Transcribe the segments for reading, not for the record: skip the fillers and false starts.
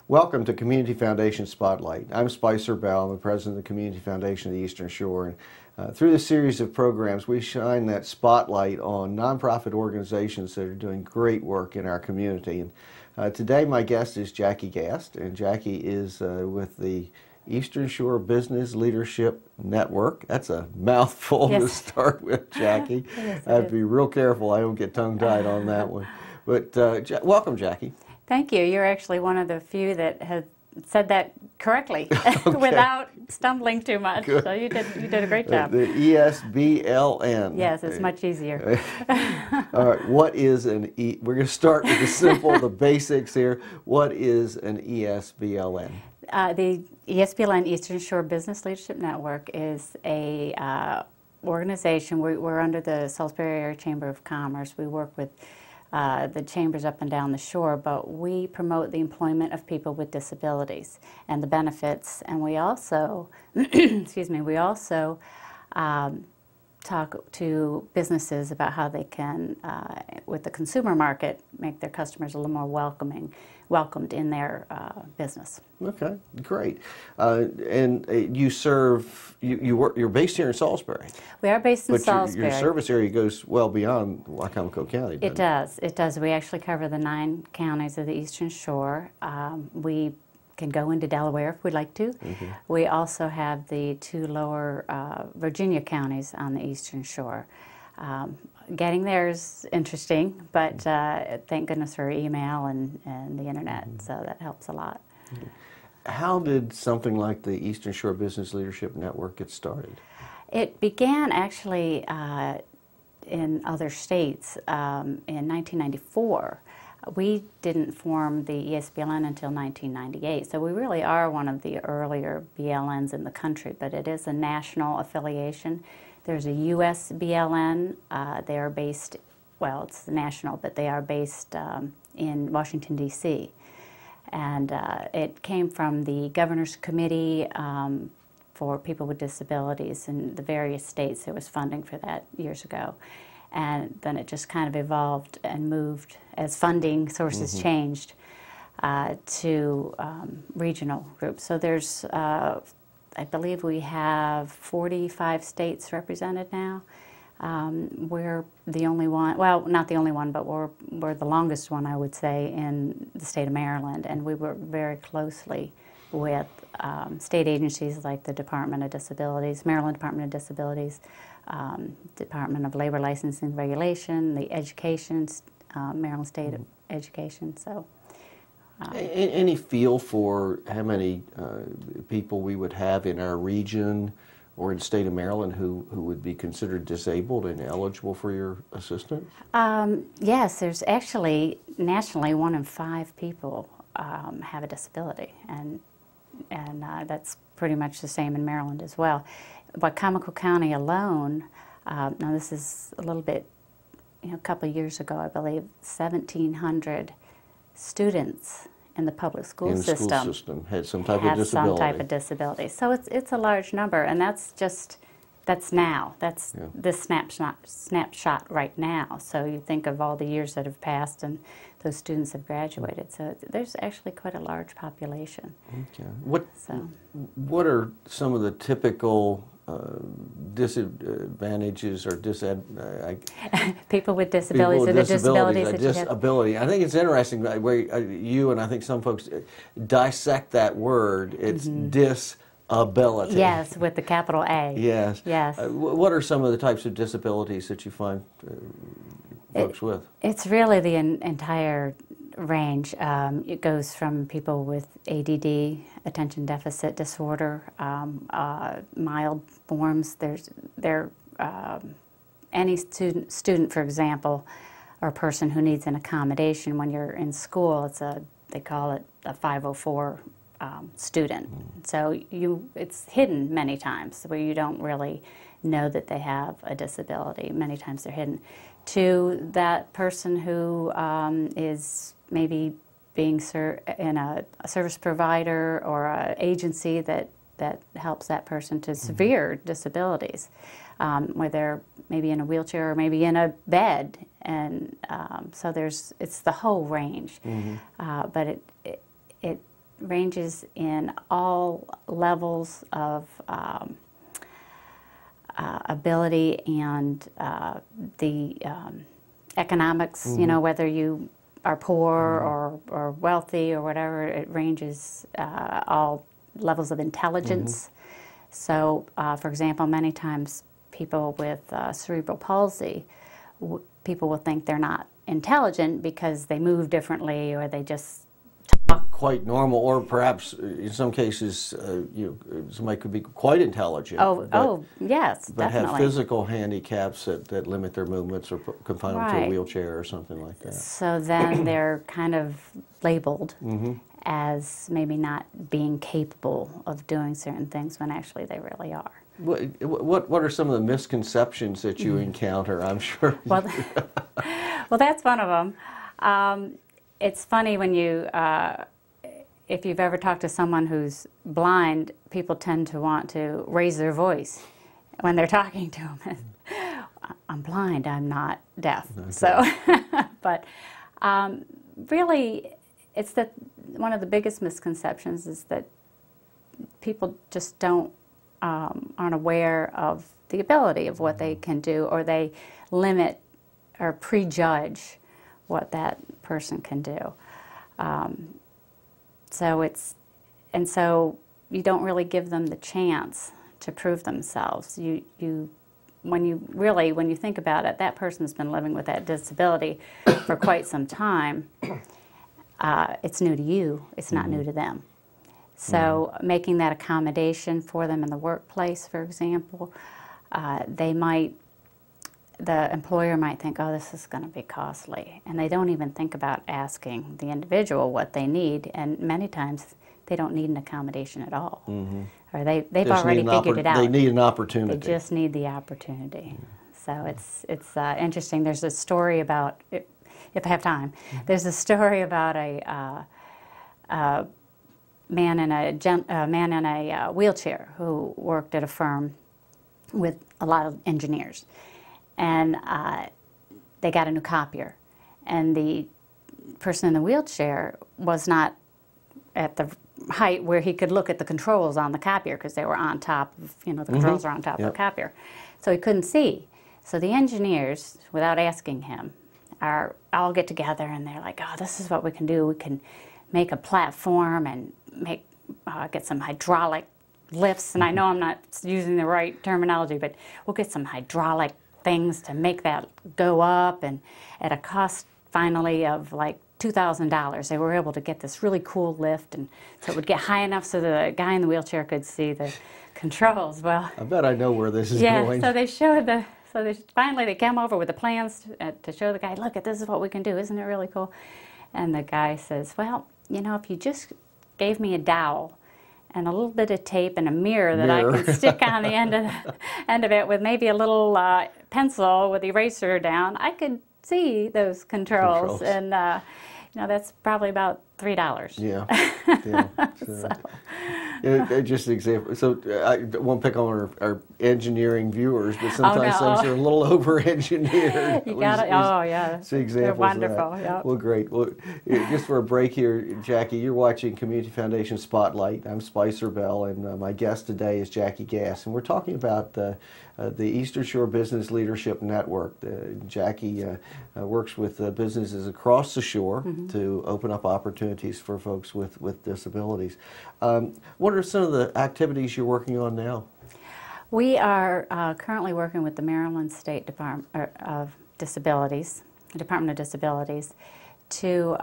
Welcome to Community Foundation Spotlight. I'm Spicer Bell. I'm the president of the Community Foundation of the Eastern Shore. And through this series of programs, we shine that spotlight on nonprofit organizations that are doing great work in our community. And today my guest is Jackie Gast, and Jackie is with the Eastern Shore Business Leadership Network. That's a mouthful to start with, Jackie. Yes, I have to be real careful I don't get tongue-tied on that one. But welcome, Jackie. Thank you. You're actually one of the few that have said that correctly without stumbling too much. Good. So you did a great job. The ESBLN. Yes, it's much easier. All right, what is an we're going to start with the simple, the basics here. What is an ESBLN? The ESBLN, Eastern Shore Business Leadership Network, is a organization. We're under the Salisbury Area Chamber of Commerce. We work with the chambers up and down the shore, but we promote the employment of people with disabilities and the benefits. And we also, excuse me, we also talk to businesses about how they can, with the consumer market, make their customers a little more welcomed in their business. Okay, great. And you serve, you're based here in Salisbury. We are based in Salisbury. But your service area goes well beyond Wicomico County. It does. It does. We actually cover the 9 counties of the Eastern Shore. We can go into Delaware if we'd like to. Mm-hmm. We also have the 2 lower Virginia counties on the Eastern Shore. Getting there is interesting, but thank goodness for email and the internet, so that helps a lot. How did something like the Eastern Shore Business Leadership Network get started? It began actually in other states in 1994. We didn't form the ESBLN until 1998, so we really are one of the earlier BLNs in the country, but it is a national affiliation. There's a US BLN. They are based, well, it's national, but they are based in Washington, D.C. And it came from the Governor's Committee for People with Disabilities in the various states. There was funding for that years ago. And then it just kind of evolved and moved as funding sources changed to regional groups. So there's I believe we have 45 states represented now. We're the only one, well, not the only one, but we're the longest one, I would say, in the state of Maryland. And we work very closely with state agencies like the Department of Disabilities, Maryland Department of Disabilities, Department of Labor Licensing and Regulation, the Education, Maryland State Education. So. Any feel for how many people we would have in our region or in the state of Maryland who would be considered disabled and eligible for your assistance? Yes, there's actually nationally 1 in 5 people have a disability, and that's pretty much the same in Maryland as well. Wicomico County alone, now this is a little bit, a couple of years ago, I believe, 1,700 students in the public school system had some type of disability. So it's a large number, and that's now. That's this snapshot right now. So you think of all the years that have passed, and those students have graduated. So there's actually quite a large population. Okay. What are some of the typical disadvantages or people with disabilities or the disabilities that disability. You have? I think it's interesting where you and I think some folks dissect that word. It's disability. Yes, with the capital A. Yes. Yes. What are some of the types of disabilities that you find folks with? It's really the entire range. It goes from people with ADD, attention deficit disorder, mild forms. Any student, for example, or person who needs an accommodation when you're in school. They call it a 504 student. So it's hidden many times where you don't really know that they have a disability. Many times they're hidden. To that person who is maybe being in a service provider or an agency that helps that person to severe disabilities, where they're maybe in a wheelchair or maybe in a bed, and so it's the whole range. But ranges in all levels of ability and the economics, you know, whether you are poor or wealthy or whatever, it ranges all levels of intelligence. So, for example, many times people with cerebral palsy, people will think they're not intelligent because they move differently or they just talk quite normal, or perhaps in some cases, somebody could be quite intelligent. Oh, yes, but definitely. have physical handicaps that limit their movements or confine them to a wheelchair or something like that. So then they're kind of labeled as maybe not being capable of doing certain things when actually they really are. What are some of the misconceptions that you encounter? I'm sure. Well, well, that's one of them. It's funny when you, if you've ever talked to someone who's blind, people tend to want to raise their voice when they're talking to them. I'm blind, I'm not deaf. Okay. So, but really, it's that one of the biggest misconceptions is that people just aren't aware of the ability of what they can do, or they limit or prejudge what that person can do. So you don't really give them the chance to prove themselves. When you think about it, that person's been living with that disability for quite some time. It's new to you, it's not new to them. So making that accommodation for them in the workplace, for example, the employer might think, oh, this is going to be costly. And they don't even think about asking the individual what they need. And many times they don't need an accommodation at all. Or they've already figured it out. They need an opportunity. They just need the opportunity. So it's interesting. There's a story about, if I have time, there's a story about a man in a wheelchair who worked at a firm with a lot of engineers. And they got a new copier, and the person in the wheelchair was not at the height where he could look at the controls on the copier, because they were on top of, the controls are on top of the copier. So he couldn't see. So the engineers, without asking him, all get together and they're like, oh, this is what we can do. We can make a platform and get some hydraulic lifts. And I know I'm not using the right terminology, but we'll get some hydraulic things to make that go up, and at a cost finally of like $2,000 they were able to get this really cool lift, and so it would get high enough so the guy in the wheelchair could see the controls. Well, I bet I know where this is going. So they finally they came over with the plans to show the guy, look, this is what we can do, isn't it really cool? And the guy says, well, if you just gave me a dowel and a little bit of tape and a mirror that I can stick on the end of it with maybe a little pencil with the eraser down, I could see those controls. And that's probably about $3. Just an example. So I won't pick on our engineering viewers, but sometimes things are a little over-engineered. You got it. See examples. They're wonderful. Of that. Well, great. Well, just for a break here, Jackie, you're watching Community Foundation Spotlight. I'm Spicer Bell, and my guest today is Jackie Gast, and we're talking about the Eastern Shore Business Leadership Network. Jackie works with businesses across the shore to open up opportunities for folks with disabilities. What are some of the activities you're working on now? We are currently working with the Maryland State Department of Disabilities, Department of Disabilities, to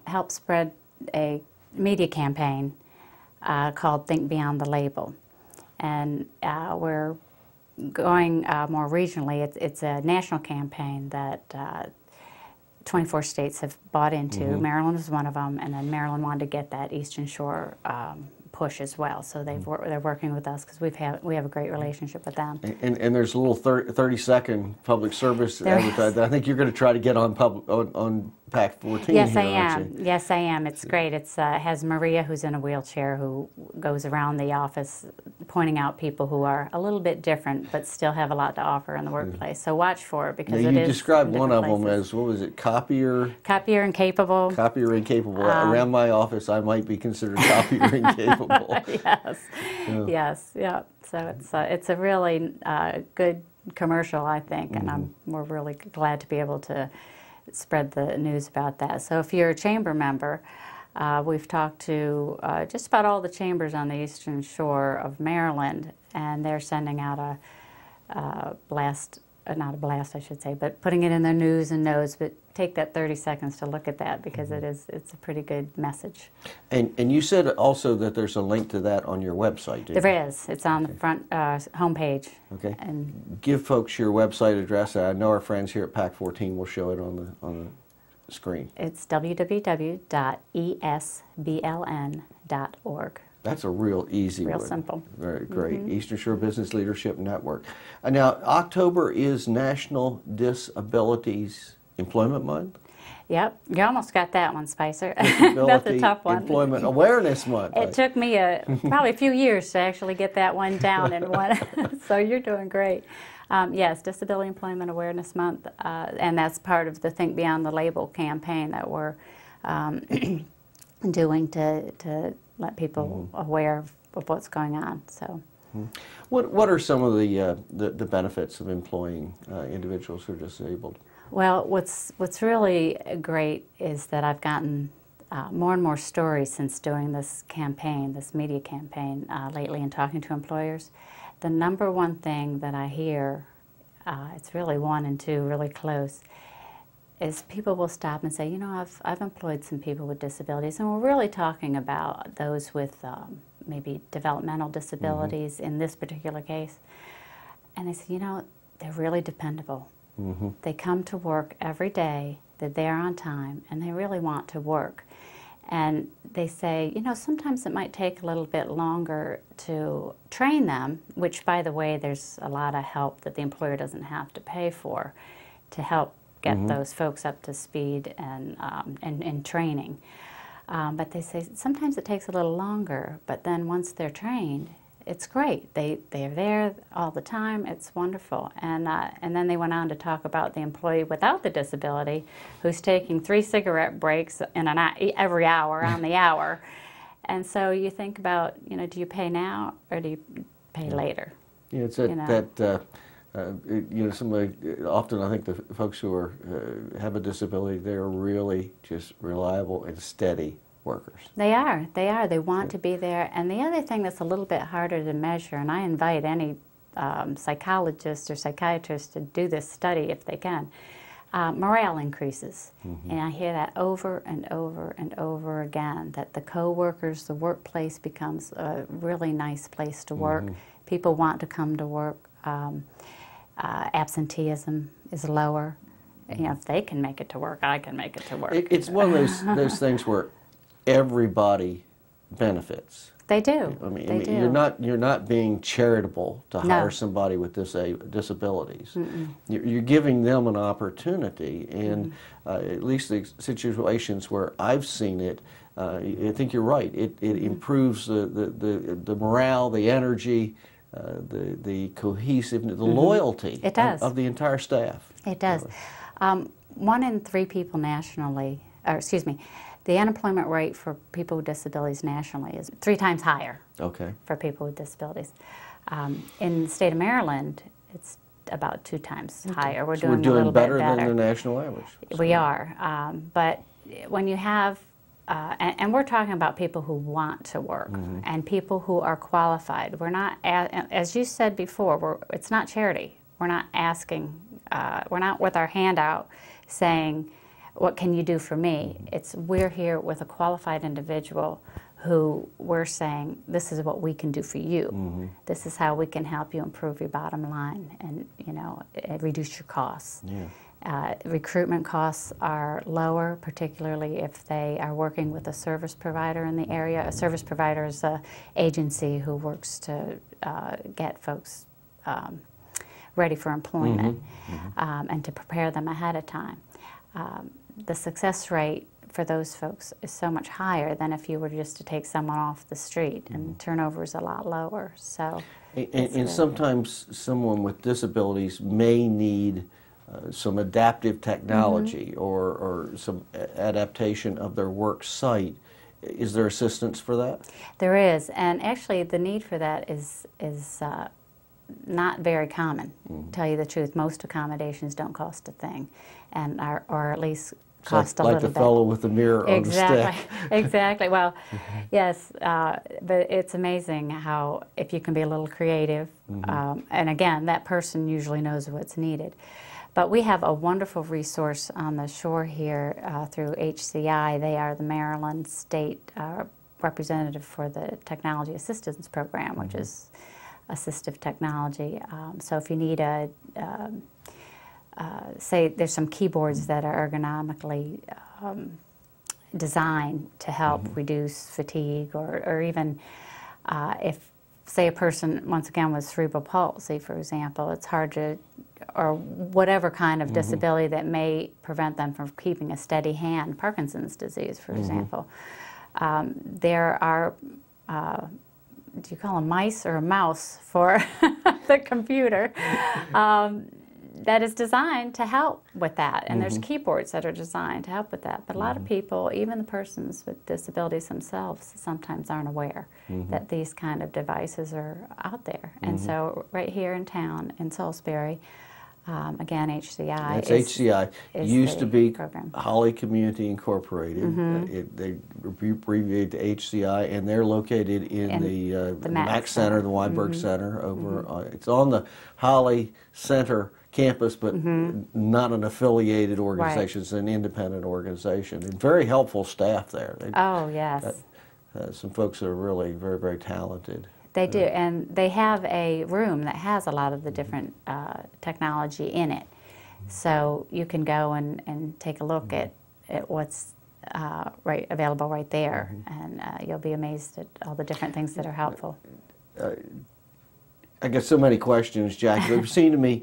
help spread a media campaign called Think Beyond the Label. And we're going more regionally. It's a national campaign that 24 states have bought into. Maryland is one of them, and then Maryland wanted to get that Eastern Shore push as well. So they're working with us because we have a great relationship with them. And there's a little 30-second public service advertising. I think you're going to try to get on Pac14. Yes, here, I am. aren't you? Yes, I am. It's great. It has Maria, who's in a wheelchair, who goes around the office pointing out people who are a little bit different but still have a lot to offer in the workplace. So watch for it, because now, it you is described in one of different them places. as, what was it, copier? Copier incapable. Copier incapable. Around my office, I might be considered copier incapable. Yes, Yeah. yes, yeah. So it's a really good commercial, I think, and we're really glad to be able to spread the news about that. So if you're a chamber member, we've talked to just about all the chambers on the Eastern Shore of Maryland, and they're sending out a blast, not a blast I should say, but putting it in their news and notes. But take that 30 seconds to look at that, because it's a pretty good message. And you said also that there's a link to that on your website, didn't you? There is. It's on the front homepage. Okay. And give folks your website address. I know our friends here at Pac14 will show it on the screen. it's www.esbln.org. That's a real easy Real one. simple. Very great. Eastern Shore Business Leadership Network. Now, October is National Disabilities Employment Month. Yep, you almost got that one, Spicer. That's a Disability tough one. Employment Awareness Month. It took me probably a few years to actually get that one down in one, so you're doing great. Yes, Disability Employment Awareness Month, and that's part of the Think Beyond the Label campaign that we're doing to let people aware of what's going on. So, What are some of the benefits of employing individuals who are disabled? well, what's really great is that I've gotten more and more stories since doing this campaign, this media campaign lately, and talking to employers. The number one thing that I hear, it's really one and two, really close, is people will stop and say, you know, I've employed some people with disabilities, and we're really talking about those with maybe developmental disabilities in this particular case. And they say, you know, they're really dependable. They come to work every day, they're there on time, and they really want to work. And they say, you know, sometimes it might take a little bit longer to train them, which, by the way, there's a lot of help that the employer doesn't have to pay for to help get those folks up to speed and training. But they say sometimes it takes a little longer, but then once they're trained, it's great. They're there all the time. It's wonderful. And then they went on to talk about the employee without the disability who's taking 3 cigarette breaks in every hour on the hour. And so you think about, you know, do you pay now or do you pay later? Yeah, it's somebody, often I think the folks who have a disability, they're really just reliable and steady workers. They are. They want to be there. And the other thing that's a little bit harder to measure, and I invite any psychologist or psychiatrist to do this study if they can, morale increases. And I hear that over and over and over again, that the co-workers, the workplace becomes a really nice place to work. People want to come to work. Absenteeism is lower. You know, if they can make it to work, I can make it to work. It's one of those things where everybody benefits. They do. I mean, They do. you're not being charitable to hire somebody with disabilities. You're giving them an opportunity, and at least the situations where I've seen it, I think you're right. It improves the morale, the energy, the cohesiveness, the loyalty It does. of the entire staff. It does. 1 in 3 people nationally, or excuse me, the unemployment rate for people with disabilities nationally is 3 times higher for people with disabilities. In the state of Maryland, it's about 2 times higher. We're So doing a little better bit better than the national average. We are. But when you have, and we're talking about people who want to work and people who are qualified. We're not, as you said before, it's not charity. We're not asking, we're not with our hand out saying, what can you do for me? We're here with a qualified individual who we're saying, this is what we can do for you. This is how we can help you improve your bottom line and, you know, reduce your costs. Recruitment costs are lower, particularly if they are working with a service provider in the area. A service provider is an agency who works to get folks ready for employment and to prepare them ahead of time. The success rate for those folks is so much higher than if you were just to take someone off the street, and turnover is a lot lower. So, and sometimes someone with disabilities may need some adaptive technology or some adaptation of their work site. Is there assistance for that? There is, and actually the need for that is not very common. To tell you the truth, most accommodations don't cost a thing, and or at least cost a little bit. Like the fellow with the mirror on the stick. Exactly. Well, yes, but it's amazing how if you can be a little creative, and again, that person usually knows what's needed. But we have a wonderful resource on the shore here through HCI. They are the Maryland State representative for the Technology Assistance Program, which is assistive technology. So if you need say there's some keyboards that are ergonomically designed to help reduce fatigue, or even if, say, a person, once again, with cerebral palsy, for example, it's hard to, or whatever kind of disability that may prevent them from keeping a steady hand, Parkinson's disease, for example. There are, do you call them mice or a mouse for the computer, that is designed to help with that. And there's keyboards that are designed to help with that. But a lot of people, even the persons with disabilities themselves, sometimes aren't aware that these kind of devices are out there. And so right here in town, in Salisbury, again, HCI. That's HCI. Used to be program. Holly Community Incorporated. They abbreviated to HCI, and they're located in the Mack Center, the Weinberg Center. Over, it's on the Holly Center campus, but not an affiliated organization. It's an independent organization, and very helpful staff there. Oh, yes. Some folks that are really very, very talented. They do, and they have a room that has a lot of the different technology in it. So you can go and take a look at what's available right there, and you'll be amazed at all the different things that are helpful. I got so many questions, Jackie. It seemed to me,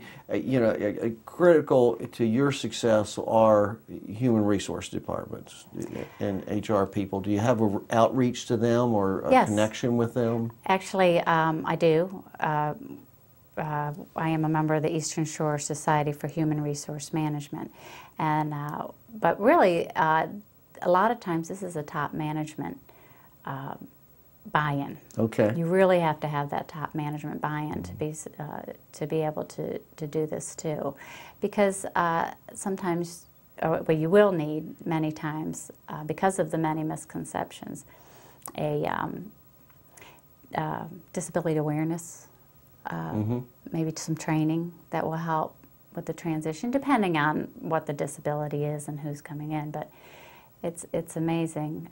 critical to your success are human resource departments and HR people. Do you have an outreach to them or a connection with them? Actually, I do. I am a member of the Eastern Shore Society for Human Resource Management, and but really, a lot of times this is a top management buy-in. Okay. You really have to have that top management buy-in to be able to do this too, because sometimes, well, you will need many times because of the many misconceptions, a disability awareness, maybe some training that will help with the transition, depending on what the disability is and who's coming in. But it's amazing.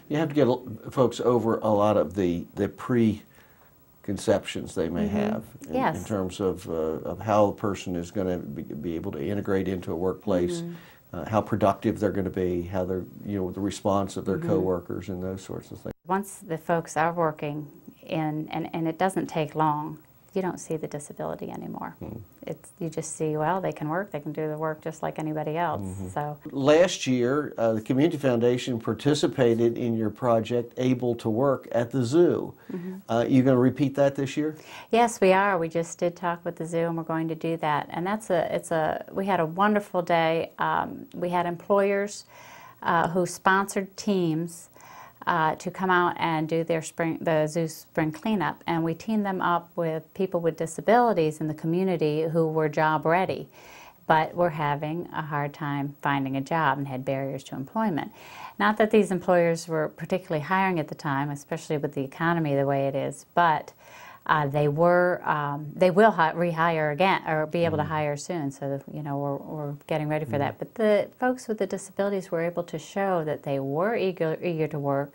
You have to get folks over a lot of the preconceptions they may have in terms of how a person is going to be able to integrate into a workplace, how productive they're going to be, how they're, the response of their coworkers and those sorts of things. Once the folks are working in, and it doesn't take long, you don't see the disability anymore. You just see, well, they can work, they can do the work just like anybody else. So last year, the Community Foundation participated in your project, Able to Work, at the zoo. You going to repeat that this year? Yes, we are. We just did talk with the zoo, and we're going to do that. And we had a wonderful day. We had employers who sponsored teams to come out and do the zoo's spring cleanup, and we teamed them up with people with disabilities in the community who were job ready, but were having a hard time finding a job and had barriers to employment. Not that these employers were particularly hiring at the time, especially with the economy the way it is, but they will rehire again, or be able to hire soon. So we're getting ready for that. But the folks with the disabilities were able to show that they were eager to work.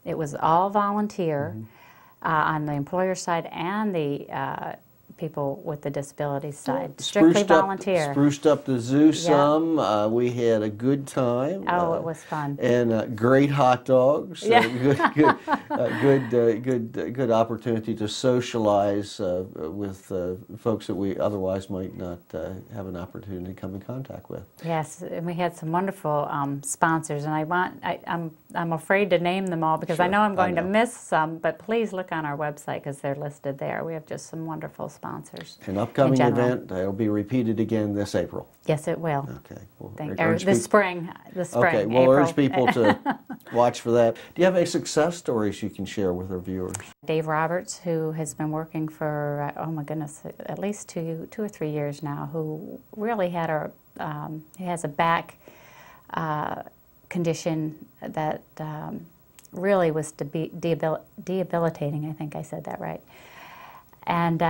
It was all volunteer on the employer side and the people with the disabilities side. Strictly volunteer. Spruced up the zoo some. We had a good time. Oh, it was fun. And great hot dogs. Yeah. Good opportunity to socialize with folks that we otherwise might not have an opportunity to come in contact with. Yes, and we had some wonderful sponsors, and I'm afraid to name them all because I know I'm going to miss some, but please look on our website because they're listed there. We have just some wonderful sponsors. An upcoming event, it'll be repeated again this April. Yes, it will. Okay. Well, the spring. Okay, we'll urge people to watch for that. Do you have any success stories you can share with our viewers? Dave Roberts, who has been working for, oh my goodness, at least two or 3 years now, who really had he has a back condition that really was debilitating. I think I said that right. And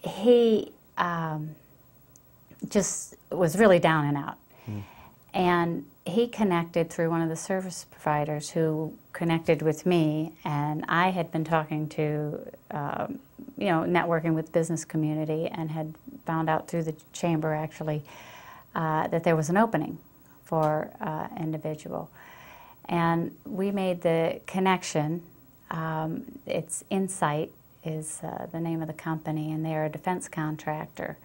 he just was really down and out. And he connected through one of the service providers who connected with me, and I had been talking to, networking with business community, and had found out through the chamber actually that there was an opening for individual. And we made the connection. It's Insight is the name of the company, and they're a defense contractor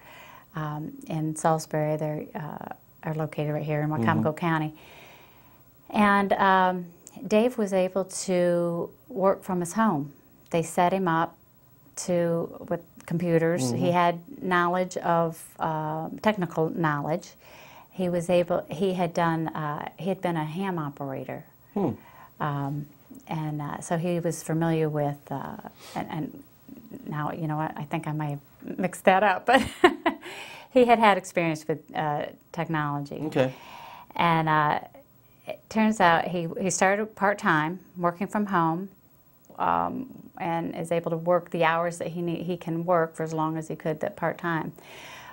in Salisbury. They are located right here in Wacomico County. And Dave was able to work from his home. They set him up with computers. He had knowledge of technical knowledge. He had been a ham operator. And so he was familiar with, and now, you know what, I think I might have mixed that up, but he had experience with technology. Okay. And it turns out he started part-time, working from home, and is able to work the hours that he can work for as long as he could that part-time.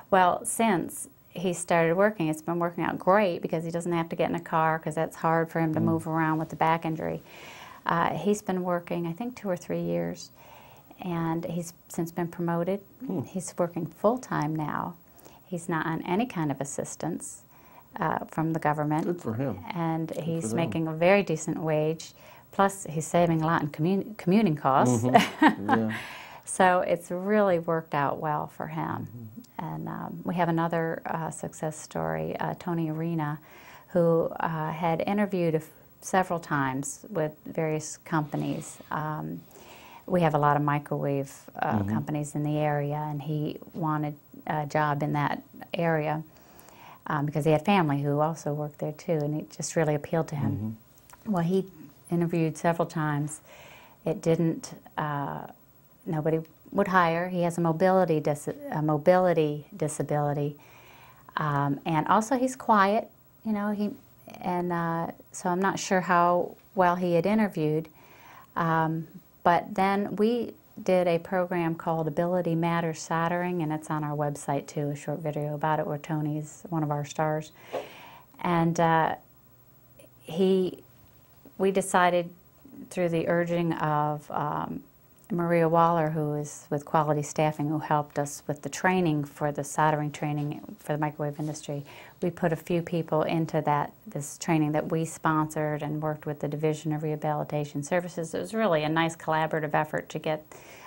Well, since he started working, it's been working out great because he doesn't have to get in a car because that's hard for him to move around with the back injury. He's been working, I think, 2 or 3 years, and he's since been promoted. He's working full-time now. He's not on any kind of assistance from the government. Good for him. And he's making a very decent wage, plus he's saving a lot in commuting costs. Yeah. So it's really worked out well for him. And we have another success story, Tony Arena, who had interviewed several times with various companies. We have a lot of microwave companies in the area, and he wanted a job in that area because he had family who also worked there too, and it just really appealed to him. Well, he interviewed several times. It didn't, nobody would hire. He has a mobility disability, and also he's quiet, you know, so I'm not sure how well he had interviewed. But then we did a program called Ability Matters Soldering, and it's on our website too, a short video about it where Tony's one of our stars. And we decided through the urging of Maria Waller, who is with Quality Staffing, who helped us with the training for the soldering training for the microwave industry. We put a few people into this training that we sponsored and worked with the Division of Rehabilitation Services. It was really a nice collaborative effort to get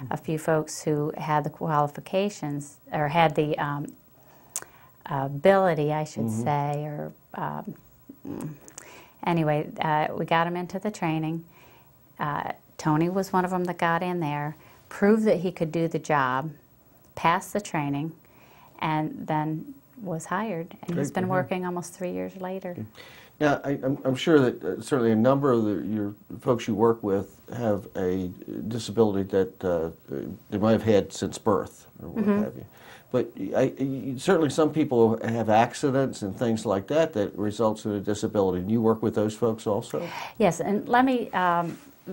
a few folks who had the qualifications, or had the ability, I should say, or anyway, we got them into the training. Tony was one of them that got in there, proved that he could do the job, passed the training, and then was hired. And he's been working almost 3 years later. Now, I'm sure that certainly a number of your folks you work with have a disability that they might have had since birth, or what have you. But certainly some people have accidents and things like that results in a disability. And you work with those folks also? Yes, and let me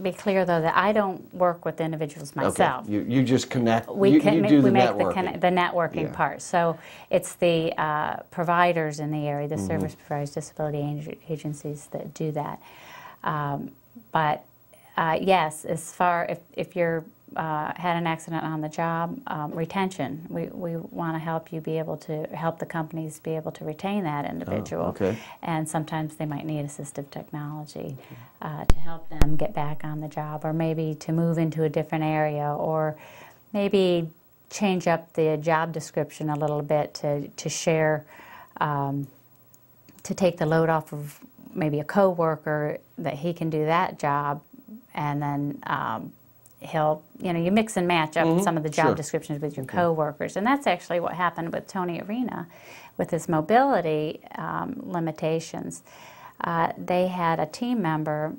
be clear, though, that I don't work with individuals myself. Okay. You just connect, we do the networking. Make the networking part. So it's the providers in the area, the service providers, disability agencies that do that. But yes, as far if you're had an accident on the job, retention. We want to help you be able to help the companies be able to retain that individual. Okay. And sometimes they might need assistive technology to help them get back on the job, or maybe to move into a different area, or maybe change up the job description a little bit to share, to take the load off of maybe a coworker, that he can do that job, and then he'll, you mix and match up some of the job descriptions with your coworkers. And that's actually what happened with Tony Arena with his mobility limitations. They had a team member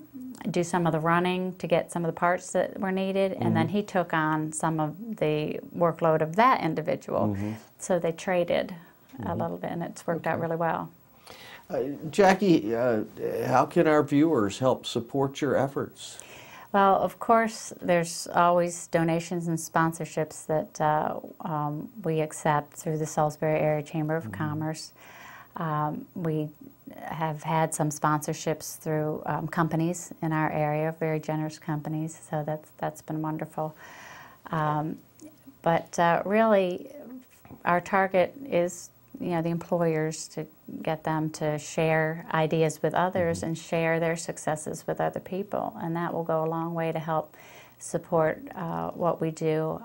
do some of the running to get some of the parts that were needed, and then he took on some of the workload of that individual. So they traded a little bit, and it's worked out really well. Jackie, how can our viewers help support your efforts? Well, of course, there's always donations and sponsorships that we accept through the Salisbury Area Chamber of Commerce. We have had some sponsorships through companies in our area, very generous companies, so that's been wonderful. But really, our target is, the employers, to get them to share ideas with others and share their successes with other people, and that will go a long way to help support what we do.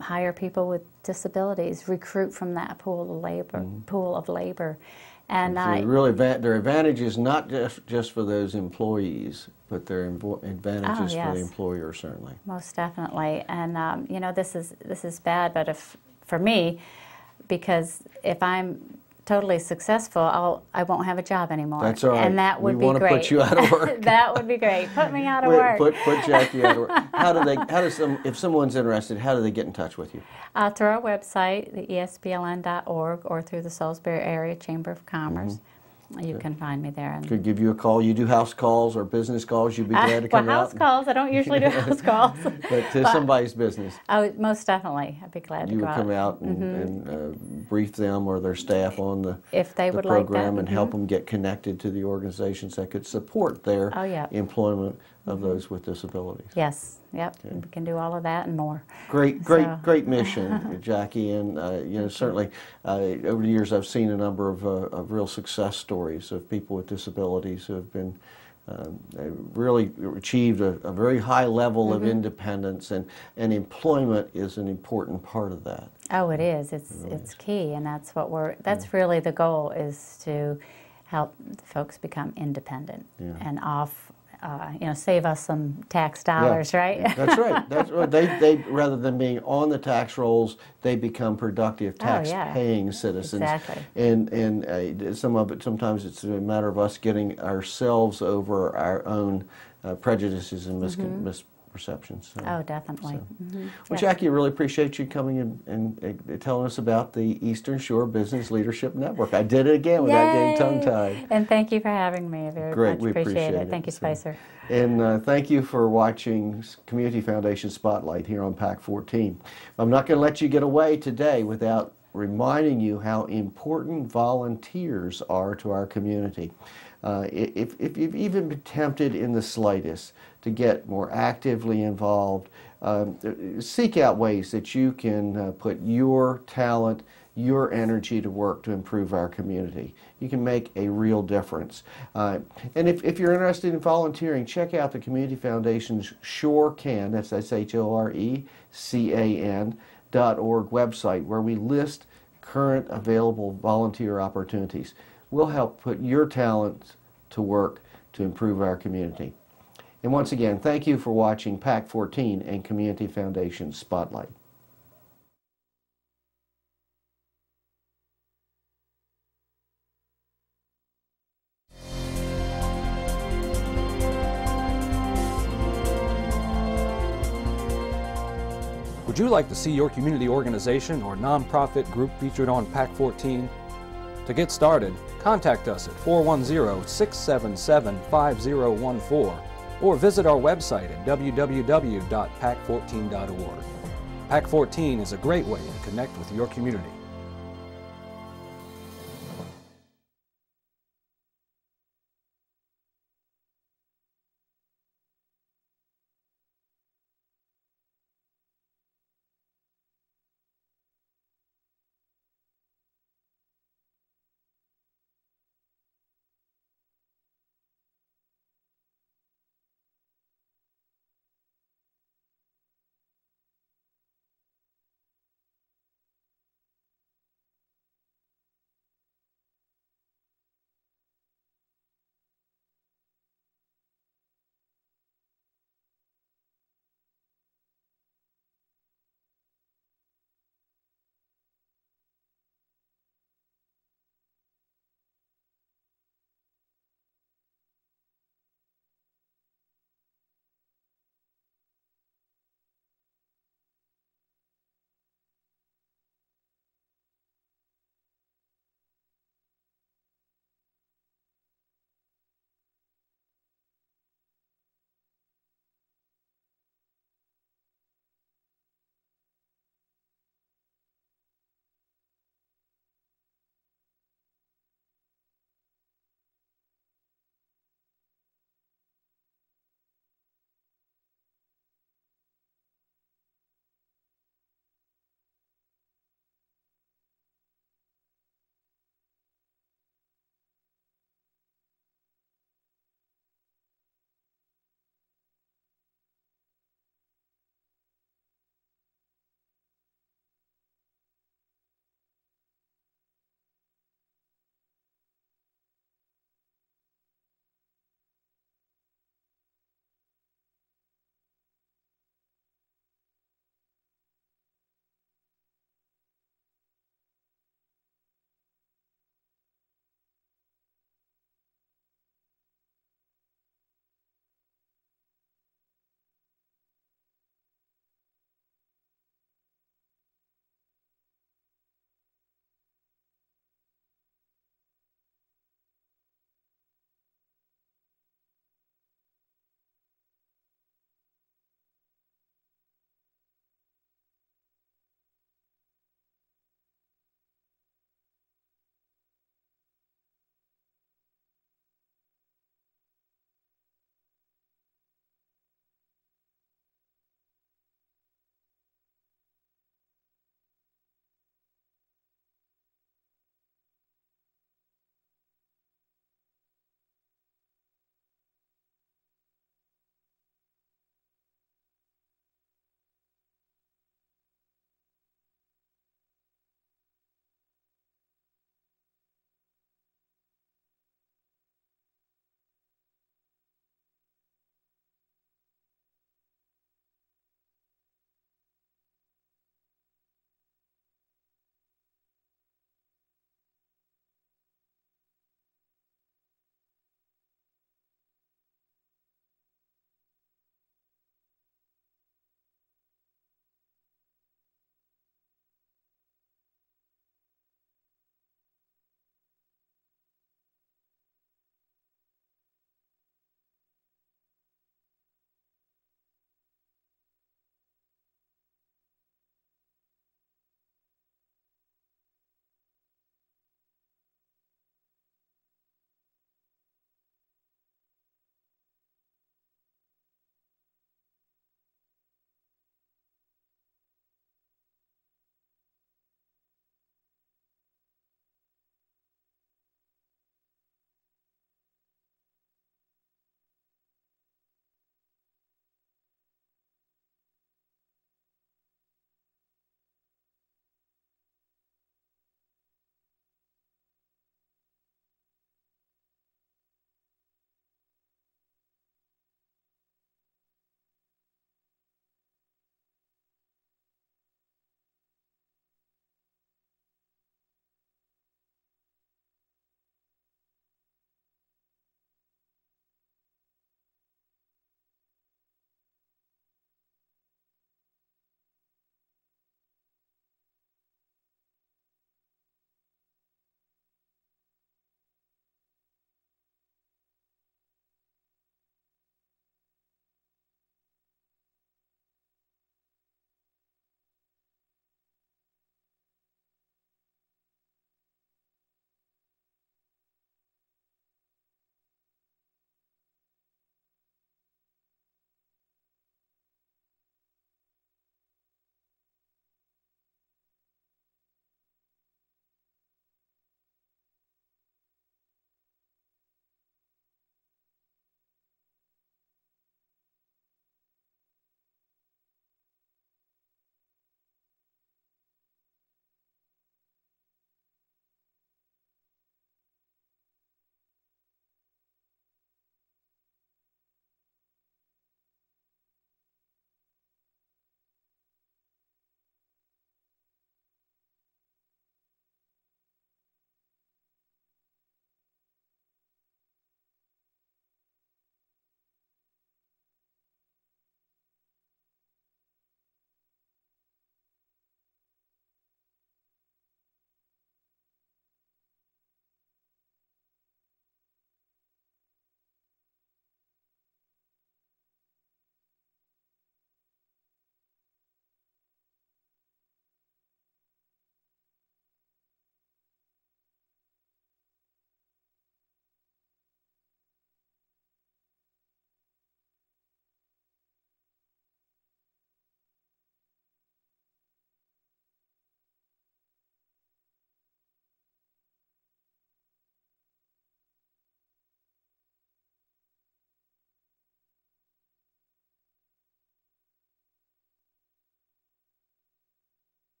Hire people with disabilities, recruit from that pool of labor, and so really, their advantages not just for those employees, but their advantages for the employer, certainly. Most definitely, and this is bad, but for me, because if I'm totally successful, I won't have a job anymore. That's all right. And that would be great. We want to put you out of work. That would be great. Put me out of work. Put Jackie out of work. If someone's interested, how do they get in touch with you? Through our website, the esbln.org, or through the Salisbury Area Chamber of Commerce. You can find me there. Could give you a call. You do house calls or business calls. You'd be glad to come out. House calls. I don't usually do house calls. But to somebody's business. Oh, most definitely. I'd be glad to go out. You would come out and brief them or their staff on the program and help them get connected to the organizations that could support their employment of those with disabilities. Yes. Yep. Okay. We can do all of that and more. Great mission, Jackie. And certainly over the years I've seen a number of real success stories of people with disabilities who have been really achieved a very high level of independence, and employment is an important part of that. Oh, it is. It's key, and that's what that's really the goal, is to help folks become independent and save us some tax dollars, right? That's right. That's right. They rather than being on the tax rolls, they become productive tax-paying citizens. Exactly. And sometimes it's a matter of us getting ourselves over our own prejudices and misperceptions. So, oh, definitely. Well, Jackie, I really appreciate you coming in and telling us about the Eastern Shore Business Leadership Network. I did it again without getting tongue-tied. And thank you for having me. Very much appreciate it. Thank you, Spicer. And thank you for watching Community Foundation Spotlight here on Pac14. I'm not going to let you get away today without reminding you how important volunteers are to our community. If you've even been tempted in the slightest to get more actively involved, seek out ways that you can put your talent, your energy to work to improve our community. You can make a real difference. And if you're interested in volunteering, check out the Community Foundation's ShoreCan, that's SHORECAN.org website, where we list current available volunteer opportunities. We'll help put your talents to work to improve our community. And once again, thank you for watching Pac14 and Community Foundation Spotlight. Would you like to see your community organization or nonprofit group featured on Pac14? To get started, contact us at 410-677-5014 or visit our website at www.pac14.org. Pac14 is a great way to connect with your community.